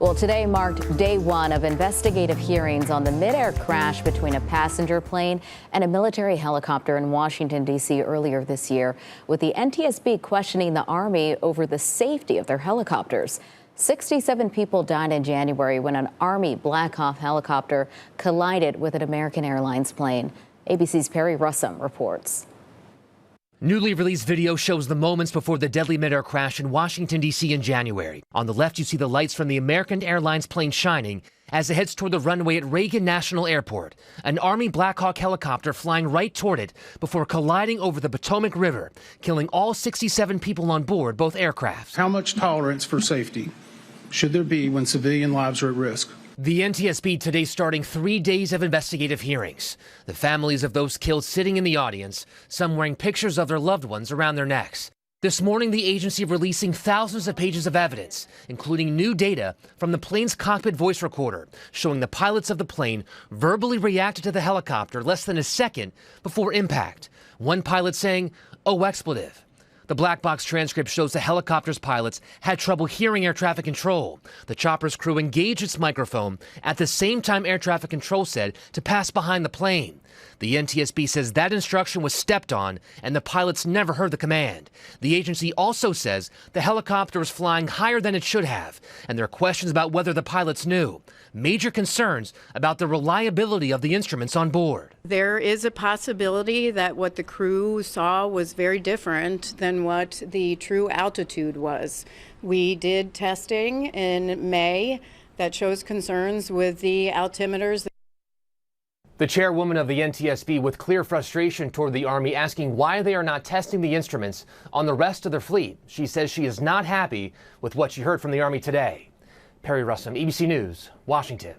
Well, today marked day one of investigative hearings on the mid-air crash between a passenger plane and a military helicopter in Washington, D.C. earlier this year, with the NTSB questioning the Army over the safety of their helicopters. 67 people died in January when an Army Black Hawk helicopter collided with an American Airlines plane. ABC's Perry Russum reports. Newly released video shows the moments before the deadly mid-air crash in Washington, D.C. in January. On the left, you see the lights from the American Airlines plane shining as it heads toward the runway at Reagan National Airport. An Army Black Hawk helicopter flying right toward it before colliding over the Potomac River, killing all 67 people on board both aircraft. How much tolerance for safety should there be when civilian lives are at risk? The NTSB today starting 3 days of investigative hearings. The families of those killed sitting in the audience, some wearing pictures of their loved ones around their necks. This morning, the agency releasing thousands of pages of evidence, including new data from the plane's cockpit voice recorder, showing the pilots of the plane verbally reacted to the helicopter less than a second before impact. One pilot saying, "Oh, expletive." The black box transcript shows the helicopter's pilots had trouble hearing air traffic control. The chopper's crew engaged its microphone at the same time air traffic control said to pass behind the plane. The NTSB says that instruction was stepped on and the pilots never heard the command. The agency also says the helicopter was flying higher than it should have, and there are questions about whether the pilots knew. Major concerns about the reliability of the instruments on board. There is a possibility that what the crew saw was very different than what the true altitude was. We did testing in May that shows concerns with the altimeters. The chairwoman of the NTSB with clear frustration toward the Army, asking why they are not testing the instruments on the rest of their fleet. She says she is not happy with what she heard from the Army today. Perry Russum, ABC News, Washington.